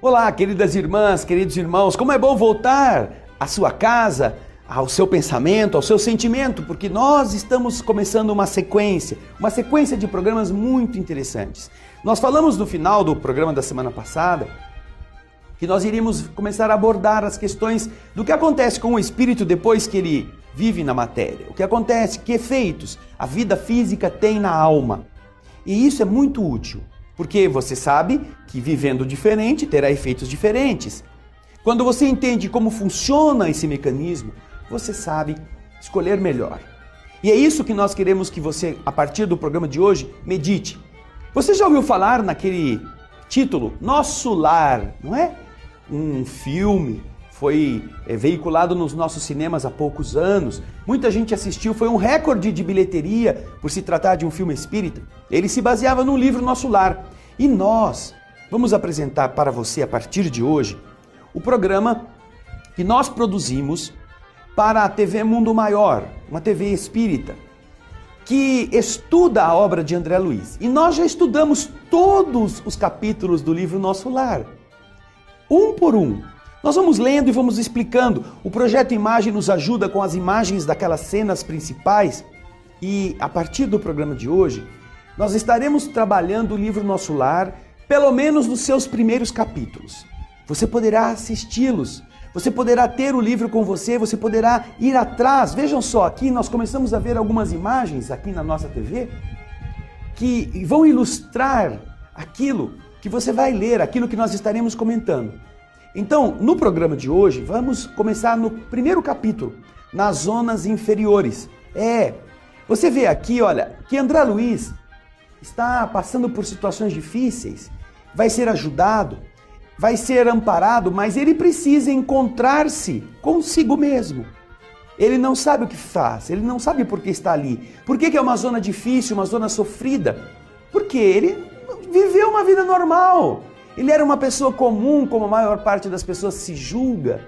Olá, queridas irmãs, queridos irmãos, como é bom voltar à sua casa, ao seu pensamento, ao seu sentimento, porque nós estamos começando uma sequência de programas muito interessantes. Nós falamos no final do programa da semana passada que nós iríamos começar a abordar as questões do que acontece com o espírito depois que ele vive na matéria. O que acontece, que efeitos a vida física tem na alma. E isso é muito útil, porque você sabe que vivendo diferente terá efeitos diferentes. Quando você entende como funciona esse mecanismo, você sabe escolher melhor. E é isso que nós queremos que você, a partir do programa de hoje, medite. Você já ouviu falar naquele título, Nosso Lar, não é? Um filme, foi veiculado nos nossos cinemas há poucos anos. Muita gente assistiu, foi um recorde de bilheteria por se tratar de um filme espírita. Ele se baseava no livro Nosso Lar. E nós vamos apresentar para você, a partir de hoje, o programa que nós produzimos para a TV Mundo Maior, uma TV espírita, que estuda a obra de André Luiz. E nós já estudamos todos os capítulos do livro Nosso Lar, um por um. Nós vamos lendo e vamos explicando. O projeto Imagem nos ajuda com as imagens daquelas cenas principais. E a partir do programa de hoje, nós estaremos trabalhando o livro Nosso Lar, pelo menos nos seus primeiros capítulos. Você poderá assisti-los, você poderá ter o livro com você, você poderá ir atrás. Vejam só, aqui nós começamos a ver algumas imagens aqui na nossa TV que vão ilustrar aquilo que você vai ler, aquilo que nós estaremos comentando. Então, no programa de hoje, vamos começar no primeiro capítulo, nas zonas inferiores. Você vê aqui, olha, que André Luiz está passando por situações difíceis, vai ser ajudado, vai ser amparado, mas ele precisa encontrar-se consigo mesmo. Ele não sabe o que faz, ele não sabe por que está ali. Por que é uma zona difícil, uma zona sofrida? Porque ele viveu uma vida normal. Ele era uma pessoa comum, como a maior parte das pessoas se julga.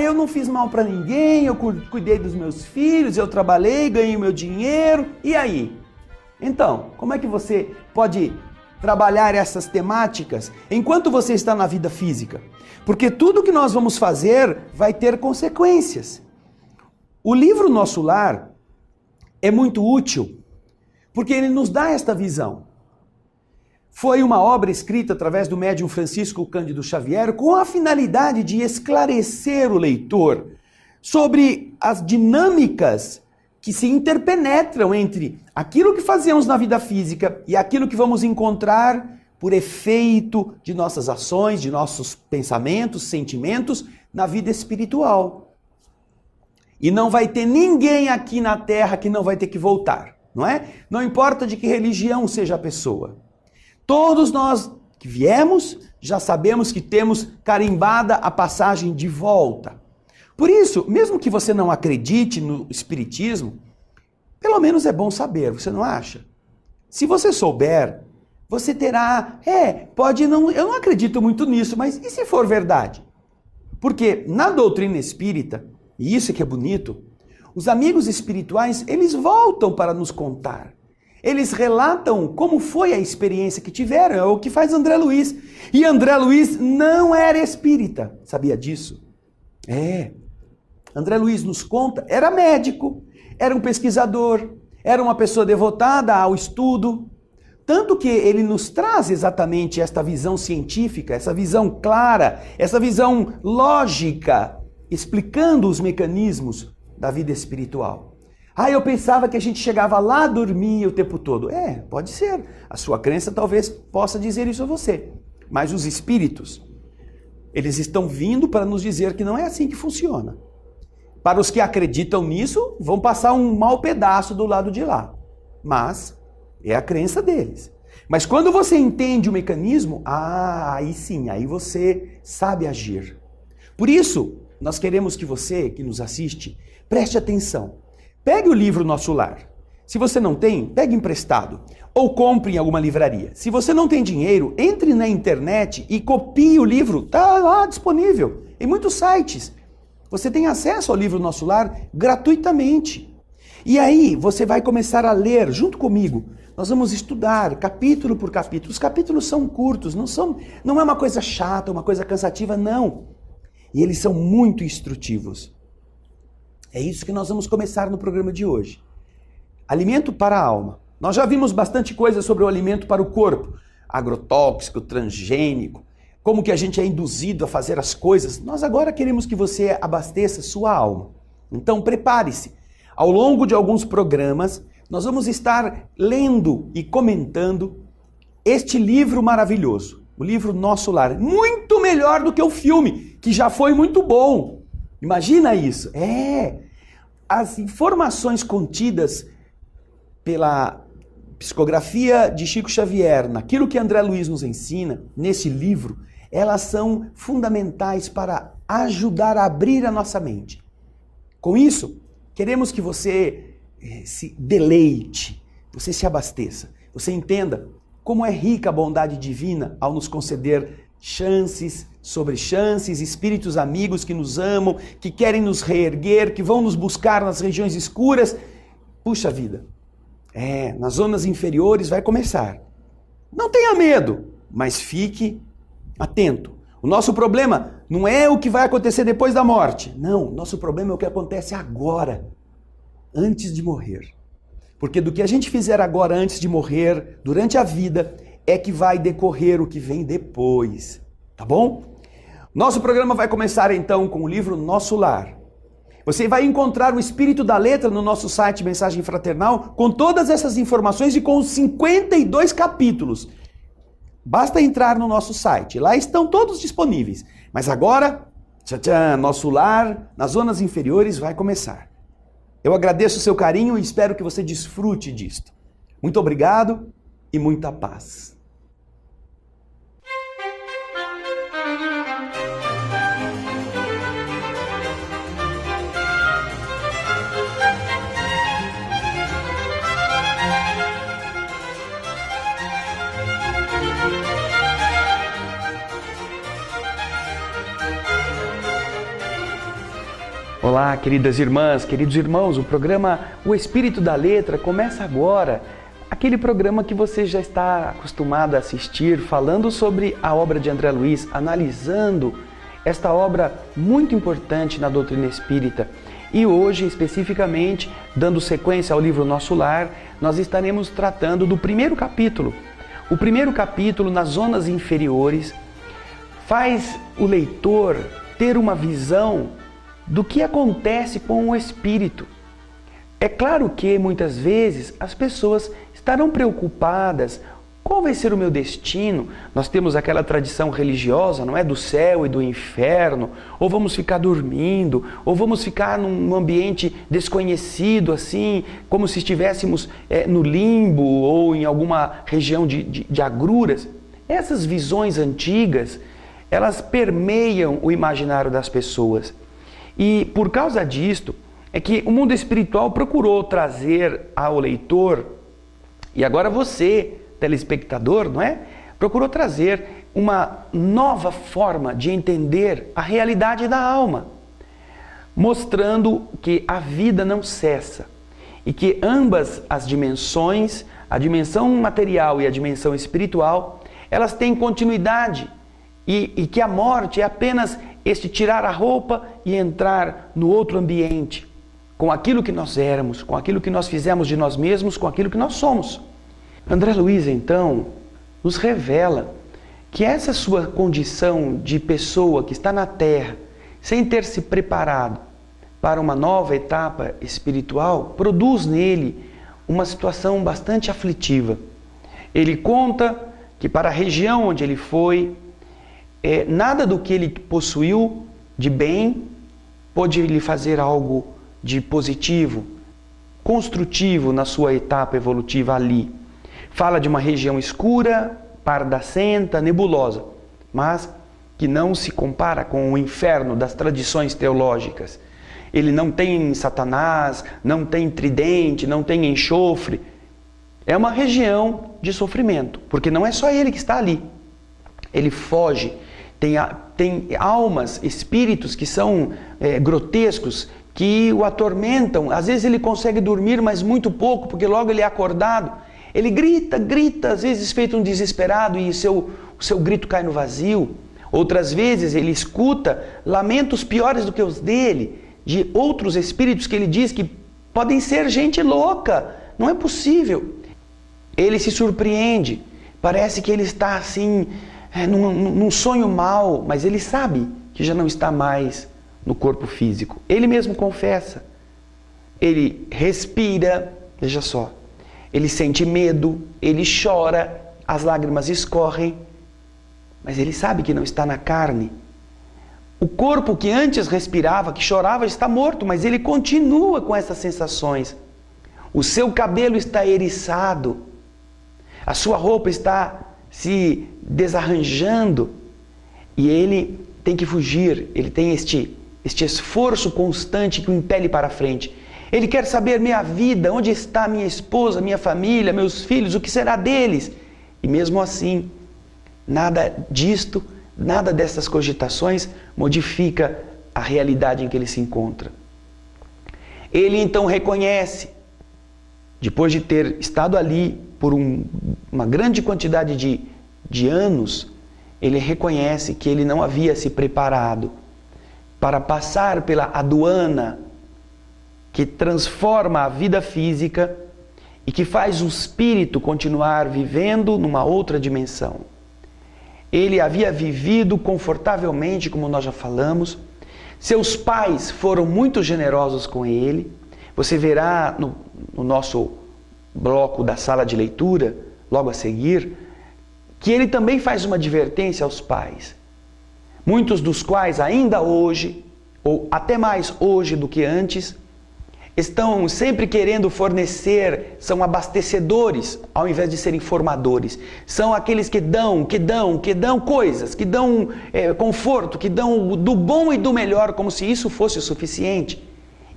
Eu não fiz mal para ninguém, eu cuidei dos meus filhos, eu trabalhei, ganhei o meu dinheiro. E aí? Então, como é que você pode trabalhar essas temáticas enquanto você está na vida física? Porque tudo que nós vamos fazer vai ter consequências. O livro Nosso Lar é muito útil porque ele nos dá esta visão. Foi uma obra escrita através do médium Francisco Cândido Xavier com a finalidade de esclarecer o leitor sobre as dinâmicas que se interpenetram entre aquilo que fazemos na vida física e aquilo que vamos encontrar por efeito de nossas ações, de nossos pensamentos, sentimentos na vida espiritual. E não vai ter ninguém aqui na Terra que não vai ter que voltar, não é? Não importa de que religião seja a pessoa. Todos nós que viemos já sabemos que temos carimbada a passagem de volta. Por isso, mesmo que você não acredite no espiritismo, pelo menos é bom saber, você não acha? Se você souber, você terá, eu não acredito muito nisso, mas e se for verdade? Porque na doutrina espírita, e isso é que é bonito, os amigos espirituais, eles voltam para nos contar. Eles relatam como foi a experiência que tiveram, é o que faz André Luiz. E André Luiz não era espírita, sabia disso? André Luiz nos conta, era médico, era um pesquisador, era uma pessoa devotada ao estudo. Tanto que ele nos traz exatamente esta visão científica, essa visão clara, essa visão lógica, explicando os mecanismos da vida espiritual. Eu pensava que a gente chegava lá, dormia o tempo todo. Pode ser. A sua crença talvez possa dizer isso a você. Mas os espíritos, eles estão vindo para nos dizer que não é assim que funciona. Para os que acreditam nisso, vão passar um mau pedaço do lado de lá. Mas é a crença deles. Mas quando você entende o mecanismo, aí sim, aí você sabe agir. Por isso, nós queremos que você, que nos assiste, preste atenção. Pegue o livro Nosso Lar. Se você não tem, pegue emprestado ou compre em alguma livraria. Se você não tem dinheiro, entre na internet e copie o livro. Está lá disponível em muitos sites. Você tem acesso ao livro Nosso Lar gratuitamente. E aí você vai começar a ler junto comigo. Nós vamos estudar capítulo por capítulo. Os capítulos são curtos, não é uma coisa chata, uma coisa cansativa, não. E eles são muito instrutivos. É isso que nós vamos começar no programa de hoje. Alimento para a alma. Nós já vimos bastante coisa sobre o alimento para o corpo. Agrotóxico, transgênico, como que a gente é induzido a fazer as coisas. Nós agora queremos que você abasteça sua alma. Então prepare-se. Ao longo de alguns programas, nós vamos estar lendo e comentando este livro maravilhoso, o livro Nosso Lar. Muito melhor do que o filme, que já foi muito bom. Imagina isso. As informações contidas pela psicografia de Chico Xavier, naquilo que André Luiz nos ensina, nesse livro, elas são fundamentais para ajudar a abrir a nossa mente. Com isso, queremos que você se deleite, você se abasteça, você entenda como é rica a bondade divina ao nos conceder chances sobre chances, espíritos amigos que nos amam, que querem nos reerguer, que vão nos buscar nas regiões escuras. Puxa vida, nas zonas inferiores vai começar. Não tenha medo, mas fique atento. O nosso problema não é o que vai acontecer depois da morte. Não, nosso problema é o que acontece agora, antes de morrer. Porque do que a gente fizer agora antes de morrer, durante a vida, é que vai decorrer o que vem depois. Tá bom? Nosso programa vai começar então com o livro Nosso Lar. Você vai encontrar o espírito da letra no nosso site Mensagem Fraternal com todas essas informações e com os 52 capítulos. Basta entrar no nosso site, lá estão todos disponíveis. Mas agora, Nosso Lar, nas zonas inferiores, vai começar. Eu agradeço o seu carinho e espero que você desfrute disto. Muito obrigado e muita paz. Olá, queridas irmãs, queridos irmãos, o programa O Espírito da Letra começa agora. Aquele programa que você já está acostumado a assistir, falando sobre a obra de André Luiz, analisando esta obra muito importante na doutrina espírita. E hoje, especificamente, dando sequência ao livro Nosso Lar, nós estaremos tratando do primeiro capítulo. O primeiro capítulo, nas zonas inferiores, faz o leitor ter uma visão do que acontece com o espírito. É claro que muitas vezes as pessoas estarão preocupadas: qual vai ser o meu destino? Nós temos aquela tradição religiosa, não é? Do céu e do inferno, ou vamos ficar dormindo, ou vamos ficar num ambiente desconhecido, assim, como se estivéssemos no limbo ou em alguma região de agruras. Essas visões antigas, elas permeiam o imaginário das pessoas. E por causa disto, é que o mundo espiritual procurou trazer ao leitor, e agora você, telespectador, não é? Procurou trazer uma nova forma de entender a realidade da alma, mostrando que a vida não cessa e que ambas as dimensões, a dimensão material e a dimensão espiritual, elas têm continuidade e que a morte é apenas este tirar a roupa e entrar no outro ambiente, com aquilo que nós éramos, com aquilo que nós fizemos de nós mesmos, com aquilo que nós somos. André Luiz, então, nos revela que essa sua condição de pessoa que está na Terra, sem ter se preparado para uma nova etapa espiritual, produz nele uma situação bastante aflitiva. Ele conta que para a região onde ele foi, nada do que ele possuiu de bem pôde lhe fazer algo de positivo, construtivo na sua etapa evolutiva ali. Fala de uma região escura, pardacenta, nebulosa, mas que não se compara com o inferno das tradições teológicas. Ele não tem Satanás, não tem tridente, não tem enxofre. É uma região de sofrimento, porque não é só ele que está ali. Ele foge. Tem almas, espíritos que são grotescos, que o atormentam. Às vezes ele consegue dormir, mas muito pouco, porque logo ele é acordado. Ele grita, grita, às vezes feito um desesperado e o seu grito cai no vazio. Outras vezes ele escuta lamentos piores do que os dele, de outros espíritos que ele diz que podem ser gente louca. Não é possível. Ele se surpreende. Parece que ele está assim, num sonho mau, mas ele sabe que já não está mais no corpo físico. Ele mesmo confessa. Ele respira, veja só. Ele sente medo, ele chora, as lágrimas escorrem, mas ele sabe que não está na carne. O corpo que antes respirava, que chorava, está morto, mas ele continua com essas sensações. O seu cabelo está eriçado, a sua roupa está se desarranjando e ele tem que fugir, ele tem este esforço constante que o impele para frente. Ele quer saber minha vida, onde está minha esposa, minha família, meus filhos, o que será deles? E mesmo assim, nada disto, nada dessas cogitações modifica a realidade em que ele se encontra. Ele então reconhece, depois de ter estado ali por uma grande quantidade de anos, ele reconhece que ele não havia se preparado para passar pela aduana que transforma a vida física e que faz o espírito continuar vivendo numa outra dimensão. Ele havia vivido confortavelmente, como nós já falamos. Seus pais foram muito generosos com ele. Você verá no nosso bloco da sala de leitura, logo a seguir, que ele também faz uma advertência aos pais. Muitos dos quais ainda hoje, ou até mais hoje do que antes, estão sempre querendo fornecer, são abastecedores ao invés de serem formadores. São aqueles que dão coisas, que dão conforto, que dão do bom e do melhor, como se isso fosse o suficiente.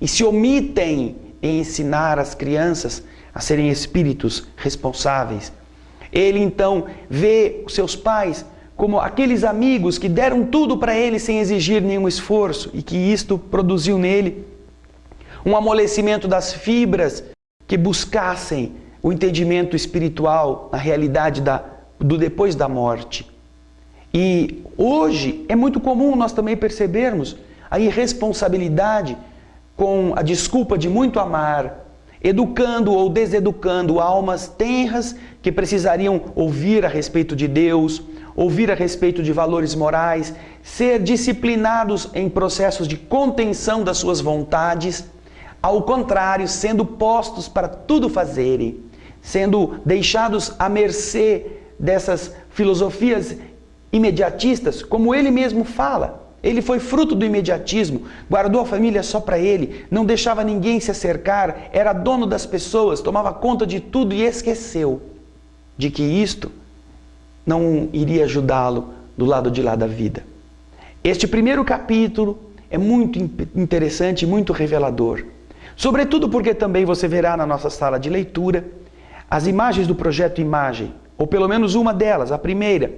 E se omitem em ensinar as crianças a serem espíritos responsáveis. Ele então vê os seus pais como aqueles amigos que deram tudo para ele sem exigir nenhum esforço e que isto produziu nele um amolecimento das fibras que buscassem o entendimento espiritual na realidade do depois da morte. E hoje é muito comum nós também percebermos a irresponsabilidade com a desculpa de muito amar, educando ou deseducando almas tenras que precisariam ouvir a respeito de Deus, ouvir a respeito de valores morais, ser disciplinados em processos de contenção das suas vontades, ao contrário, sendo postos para tudo fazerem, sendo deixados à mercê dessas filosofias imediatistas, como ele mesmo fala. Ele foi fruto do imediatismo, guardou a família só para ele, não deixava ninguém se acercar, era dono das pessoas, tomava conta de tudo e esqueceu de que isto não iria ajudá-lo do lado de lá da vida. Este primeiro capítulo é muito interessante e muito revelador. Sobretudo porque também você verá na nossa sala de leitura as imagens do projeto Imagem, ou pelo menos uma delas, a primeira,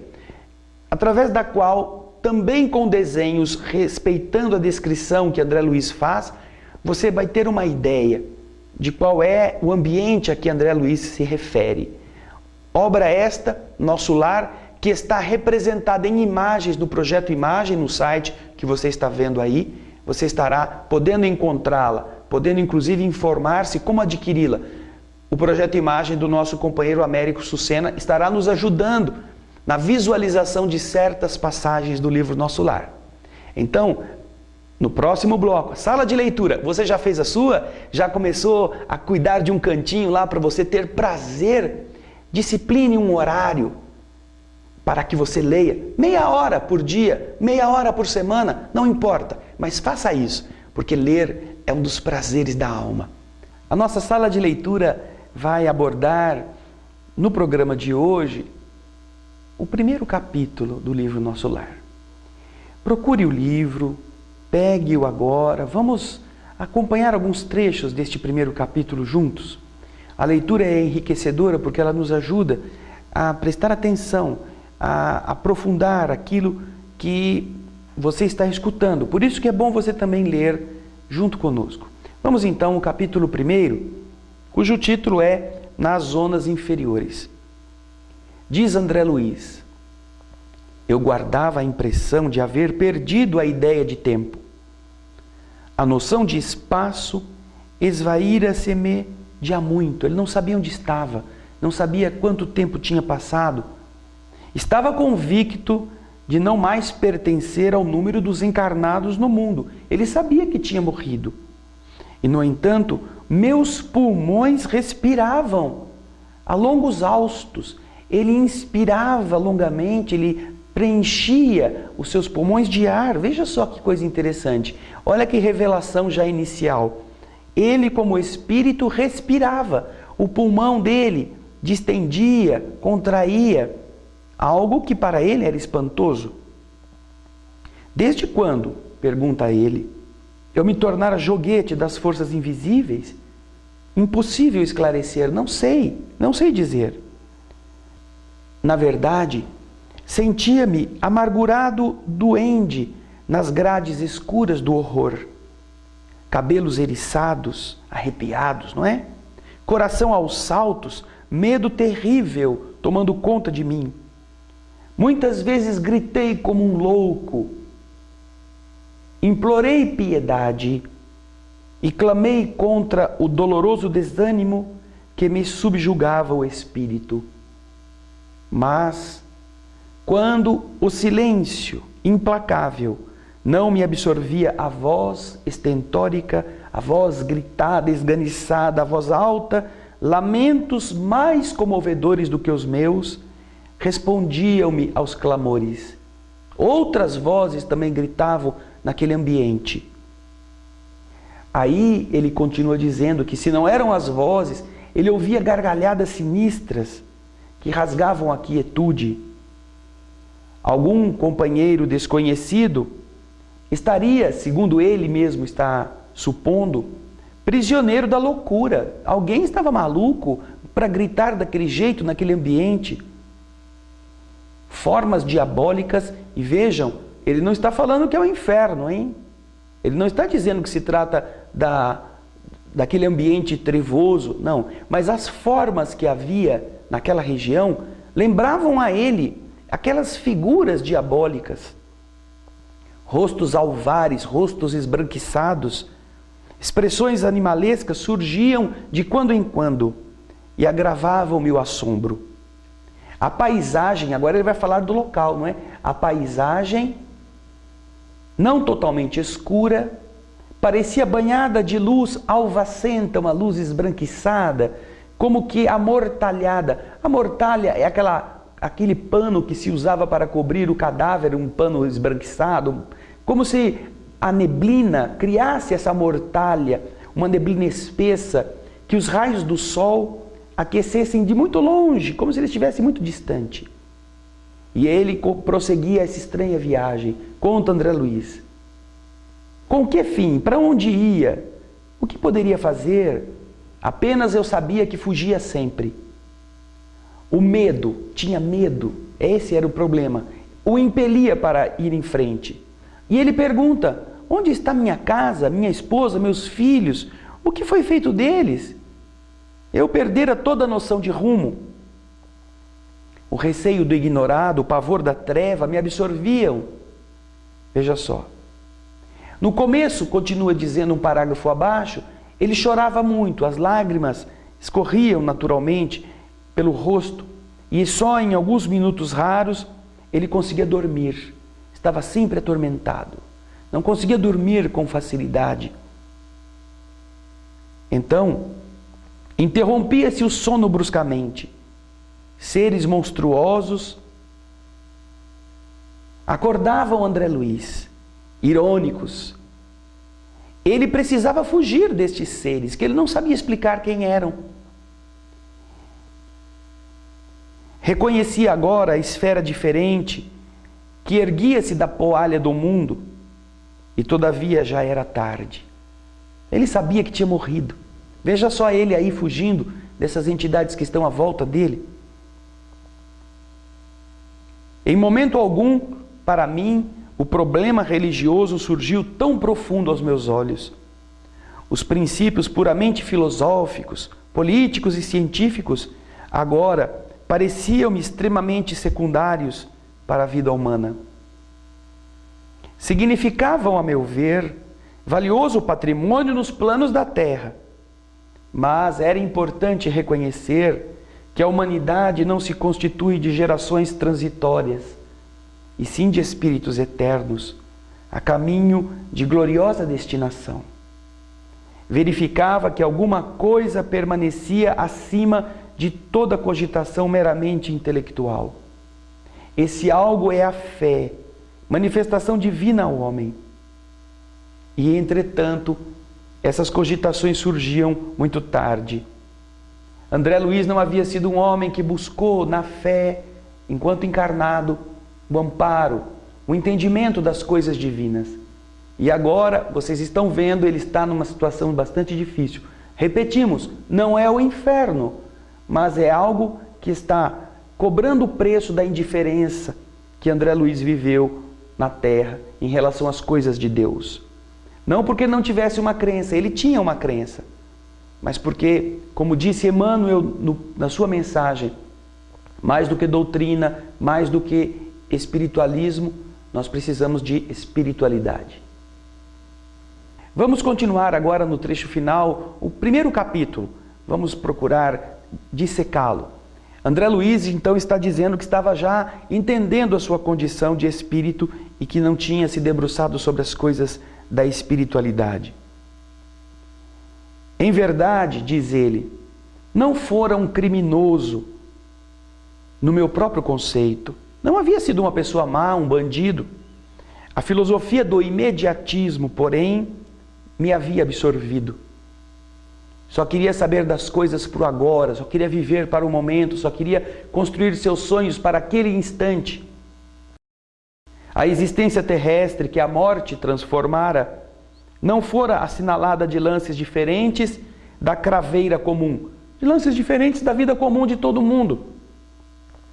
através da qual, também com desenhos, respeitando a descrição que André Luiz faz, você vai ter uma ideia de qual é o ambiente a que André Luiz se refere. Obra esta, Nosso Lar, que está representada em imagens do projeto Imagem no site que você está vendo aí. Você estará podendo encontrá-la, podendo inclusive informar-se como adquiri-la. O projeto Imagem do nosso companheiro Américo Sucena estará nos ajudando na visualização de certas passagens do livro Nosso Lar. Então, no próximo bloco, sala de leitura, você já fez a sua? Já começou a cuidar de um cantinho lá para você ter prazer? Discipline um horário para que você leia. Meia hora por dia, meia hora por semana, não importa, mas faça isso, porque ler é um dos prazeres da alma. A nossa sala de leitura vai abordar, no programa de hoje, o primeiro capítulo do livro Nosso Lar. Procure o livro, pegue-o agora, vamos acompanhar alguns trechos deste primeiro capítulo juntos. A leitura é enriquecedora porque ela nos ajuda a prestar atenção, a aprofundar aquilo que você está escutando. Por isso que é bom você também ler junto conosco. Vamos então ao capítulo 1, cujo título é Nas Zonas Inferiores. Diz André Luiz: eu guardava a impressão de haver perdido a ideia de tempo. A noção de espaço esvaíra-se-me de há muito. Ele não sabia onde estava, não sabia quanto tempo tinha passado. Estava convicto de não mais pertencer ao número dos encarnados no mundo. Ele sabia que tinha morrido. E, no entanto, meus pulmões respiravam a longos haustos. Ele inspirava longamente, ele preenchia os seus pulmões de ar. Veja só que coisa interessante. Olha que revelação já inicial. Ele, como espírito, respirava. O pulmão dele distendia, contraía. Algo que para ele era espantoso. Desde quando, pergunta ele, eu me tornara joguete das forças invisíveis? Impossível esclarecer, não sei dizer. Na verdade, sentia-me amargurado duende nas grades escuras do horror. Cabelos eriçados, arrepiados, não é? Coração aos saltos, medo terrível tomando conta de mim. Muitas vezes gritei como um louco, implorei piedade e clamei contra o doloroso desânimo que me subjugava o espírito. Mas, quando o silêncio implacável não me absorvia a voz estentórica, a voz gritada, esganiçada, a voz alta, lamentos mais comovedores do que os meus, respondiam-me aos clamores. Outras vozes também gritavam naquele ambiente. Aí ele continua dizendo que se não eram as vozes, ele ouvia gargalhadas sinistras que rasgavam a quietude. Algum companheiro desconhecido estaria, segundo ele mesmo está supondo, prisioneiro da loucura. Alguém estava maluco para gritar daquele jeito naquele ambiente. Formas diabólicas, e vejam, ele não está falando que é o inferno, hein? Ele não está dizendo que se trata daquele ambiente trevoso, não. Mas as formas que havia naquela região lembravam a ele aquelas figuras diabólicas. Rostos alvares, rostos esbranquiçados, expressões animalescas surgiam de quando em quando e agravavam-me o assombro. A paisagem, agora ele vai falar do local, não é? A paisagem, não totalmente escura, parecia banhada de luz alvacenta, uma luz esbranquiçada, como que amortalhada. A mortalha é aquele pano que se usava para cobrir o cadáver, um pano esbranquiçado, como se a neblina criasse essa mortalha, uma neblina espessa, que os raios do sol aquecessem de muito longe, como se ele estivesse muito distante. E ele prosseguia essa estranha viagem, conta André Luiz. Com que fim? Para onde ia? O que poderia fazer? Apenas eu sabia que fugia sempre. O medo, tinha medo, esse era o problema, o impelia para ir em frente. E ele pergunta, onde está minha casa, minha esposa, meus filhos? O que foi feito deles? Eu perdera toda a noção de rumo. O receio do ignorado, o pavor da treva me absorviam. Veja só. No começo, continua dizendo um parágrafo abaixo, ele chorava muito, as lágrimas escorriam naturalmente pelo rosto e só em alguns minutos raros ele conseguia dormir. Estava sempre atormentado. Não conseguia dormir com facilidade. Então, interrompia-se o sono bruscamente. Seres monstruosos acordavam André Luiz, irônicos. Ele precisava fugir destes seres, que ele não sabia explicar quem eram. Reconhecia agora a esfera diferente, que erguia-se da poalha do mundo, e todavia já era tarde. Ele sabia que tinha morrido. Veja só ele aí fugindo dessas entidades que estão à volta dele. Em momento algum, para mim, o problema religioso surgiu tão profundo aos meus olhos. Os princípios puramente filosóficos, políticos e científicos agora pareciam-me extremamente secundários para a vida humana. Significavam, a meu ver, valioso patrimônio nos planos da terra, mas era importante reconhecer que a humanidade não se constitui de gerações transitórias, e sim de espíritos eternos, a caminho de gloriosa destinação. Verificava que alguma coisa permanecia acima de toda cogitação meramente intelectual. Esse algo é a fé, manifestação divina ao homem. E, entretanto, essas cogitações surgiam muito tarde. André Luiz não havia sido um homem que buscou na fé, enquanto encarnado, o amparo, o entendimento das coisas divinas. E agora, vocês estão vendo, ele está numa situação bastante difícil. Repetimos, não é o inferno, mas é algo que está cobrando o preço da indiferença que André Luiz viveu na terra em relação às coisas de Deus. Não porque não tivesse uma crença, ele tinha uma crença, mas porque, como disse Emmanuel na sua mensagem, mais do que doutrina, mais do que espiritualismo, nós precisamos de espiritualidade. Vamos continuar agora no trecho final, o primeiro capítulo. Vamos procurar dissecá-lo. André Luiz, então, está dizendo que estava já entendendo a sua condição de espírito e que não tinha se debruçado sobre as coisas da espiritualidade. Em verdade, diz ele, não fora um criminoso no meu próprio conceito. Não havia sido uma pessoa má, um bandido. A filosofia do imediatismo, porém, me havia absorvido. Só queria saber das coisas para o agora, só queria viver para o momento, só queria construir seus sonhos para aquele instante. A existência terrestre que a morte transformara não fora assinalada de lances diferentes da craveira comum, de lances diferentes da vida comum de todo mundo.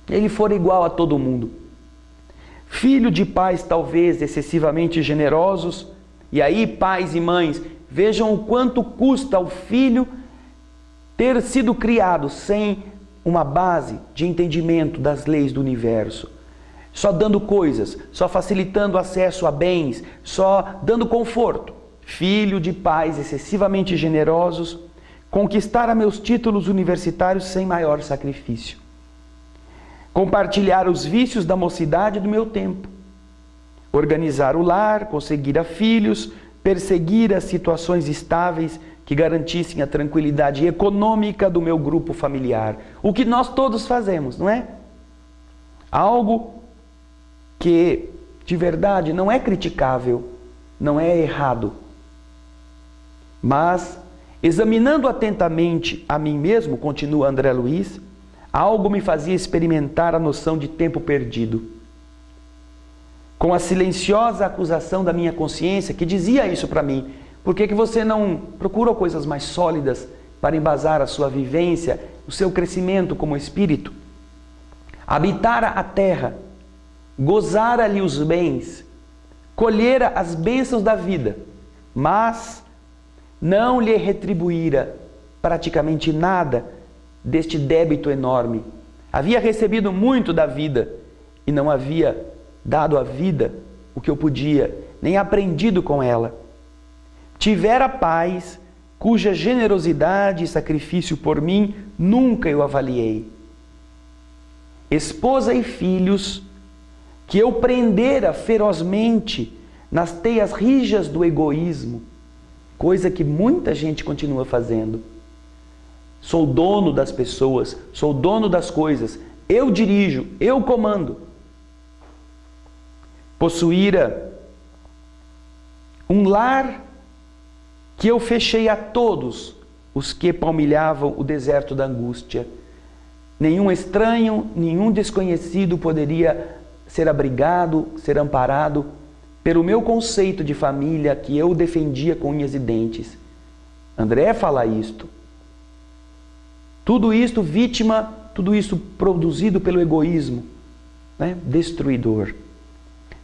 Ele fora igual a todo mundo. Filho de pais talvez excessivamente generosos, e aí pais e mães, vejam o quanto custa ao filho ter sido criado sem uma base de entendimento das leis do universo. Só dando coisas, só facilitando acesso a bens, só dando conforto. Filho de pais excessivamente generosos, conquistara meus títulos universitários sem maior sacrifício. Compartilhar os vícios da mocidade do meu tempo. Organizar o lar, conseguir filhos, perseguir as situações estáveis que garantissem a tranquilidade econômica do meu grupo familiar. O que nós todos fazemos, não é? Algo que, de verdade, não é criticável, não é errado. Mas, examinando atentamente a mim mesmo, continua André Luiz, algo me fazia experimentar a noção de tempo perdido. Com a silenciosa acusação da minha consciência, que dizia isso para mim, por que você não procura coisas mais sólidas para embasar a sua vivência, o seu crescimento como espírito? Habitara a terra, gozara-lhe os bens, colhera as bênçãos da vida, mas não lhe retribuíra praticamente nada deste débito enorme. Havia recebido muito da vida e não havia dado à vida o que eu podia, nem aprendido com ela. Tivera pais, cuja generosidade e sacrifício por mim nunca eu avaliei. Esposa e filhos, que eu prendera ferozmente nas teias rijas do egoísmo, coisa que muita gente continua fazendo. Sou dono das pessoas, sou dono das coisas, eu dirijo, eu comando. Possuíra um lar que eu fechei a todos os que palmilhavam o deserto da angústia. Nenhum estranho, nenhum desconhecido poderia ser abrigado, ser amparado pelo meu conceito de família que eu defendia com unhas e dentes. André fala isto. Tudo isto vítima, tudo isto produzido pelo egoísmo, né? Destruidor.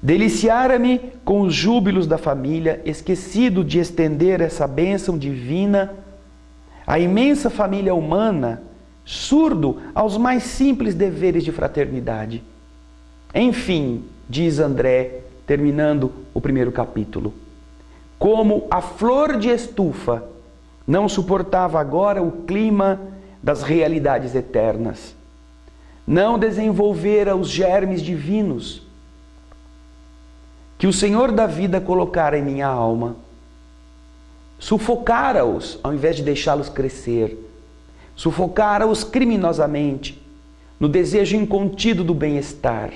Deliciara-me com os júbilos da família, esquecido de estender essa bênção divina à imensa família humana, surdo aos mais simples deveres de fraternidade. Enfim, diz André, terminando o primeiro capítulo, como a flor de estufa não suportava agora o clima das realidades eternas, não desenvolvera os germes divinos que o Senhor da vida colocara em minha alma, sufocara-os ao invés de deixá-los crescer, sufocara-os criminosamente no desejo incontido do bem-estar,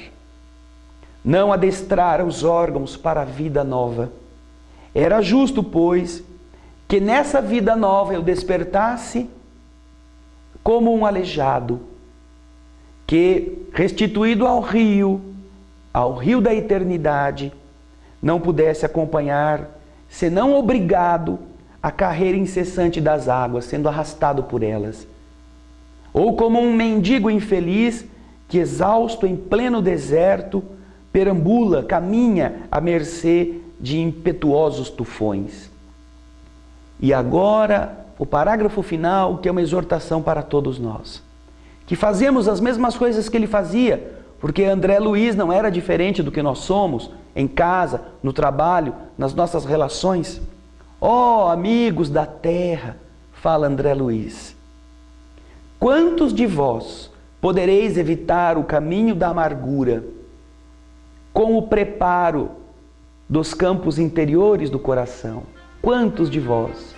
não adestrara os órgãos para a vida nova. Era justo, pois, que nessa vida nova eu despertasse como um aleijado, que, restituído ao rio da eternidade, não pudesse acompanhar, senão obrigado, a carreira incessante das águas, sendo arrastado por elas. Ou como um mendigo infeliz que, exausto em pleno deserto, perambula, caminha à mercê de impetuosos tufões. E agora, o parágrafo final, que é uma exortação para todos nós, que fazemos as mesmas coisas que ele fazia, porque André Luiz não era diferente do que nós somos, em casa, no trabalho, nas nossas relações. Ó amigos da terra, fala André Luiz, quantos de vós podereis evitar o caminho da amargura com o preparo dos campos interiores do coração? Quantos de vós?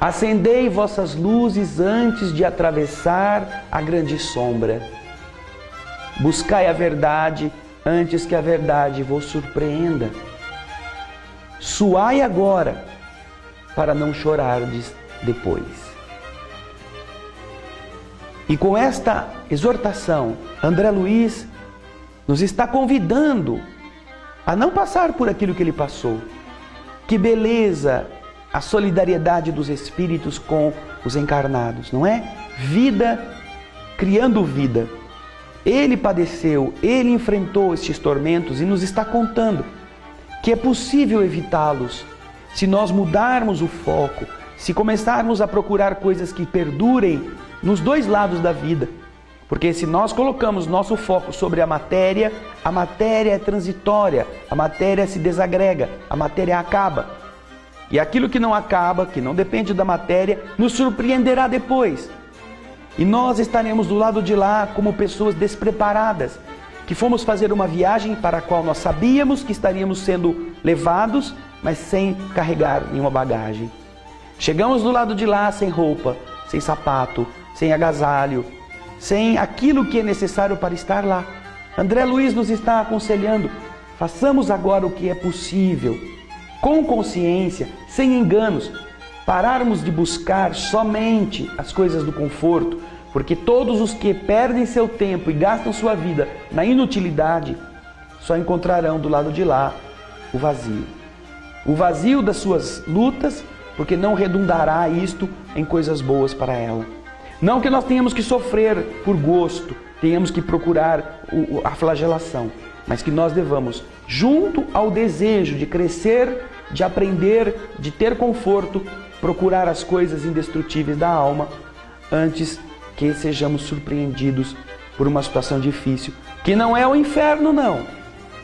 Acendei vossas luzes antes de atravessar a grande sombra. Buscai a verdade antes que a verdade vos surpreenda. Suai agora, para não chorardes depois. E com esta exortação, André Luiz nos está convidando a não passar por aquilo que ele passou. Que beleza a solidariedade dos espíritos com os encarnados, não é? Vida criando vida. Ele padeceu, ele enfrentou estes tormentos e nos está contando que é possível evitá-los se nós mudarmos o foco, se começarmos a procurar coisas que perdurem nos dois lados da vida. Porque se nós colocamos nosso foco sobre a matéria é transitória, a matéria se desagrega, a matéria acaba. E aquilo que não acaba, que não depende da matéria, nos surpreenderá depois. E nós estaremos do lado de lá como pessoas despreparadas, que fomos fazer uma viagem para a qual nós sabíamos que estaríamos sendo levados, mas sem carregar nenhuma bagagem. Chegamos do lado de lá sem roupa, sem sapato, sem agasalho, sem aquilo que é necessário para estar lá. André Luiz nos está aconselhando, façamos agora o que é possível, com consciência, sem enganos, pararmos de buscar somente as coisas do conforto, porque todos os que perdem seu tempo e gastam sua vida na inutilidade, só encontrarão do lado de lá o vazio. O vazio das suas lutas, porque não redundará isto em coisas boas para ela. Não que nós tenhamos que sofrer por gosto, tenhamos que procurar a flagelação, mas que nós devamos, junto ao desejo de crescer, de aprender, de ter conforto, procurar as coisas indestrutíveis da alma, antes que sejamos surpreendidos por uma situação difícil, que não é o inferno não,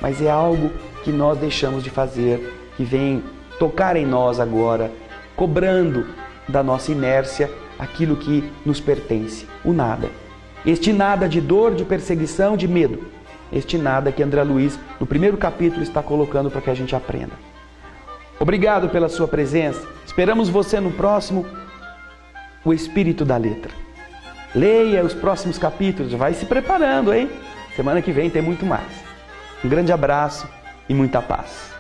mas é algo que nós deixamos de fazer, que vem tocar em nós agora, cobrando da nossa inércia aquilo que nos pertence, o nada. Este nada de dor, de perseguição, de medo. Este nada que André Luiz, no primeiro capítulo, está colocando para que a gente aprenda. Obrigado pela sua presença. Esperamos você no próximo, O Espírito da Letra. Leia os próximos capítulos, vai se preparando, hein? Semana que vem tem muito mais. Um grande abraço e muita paz.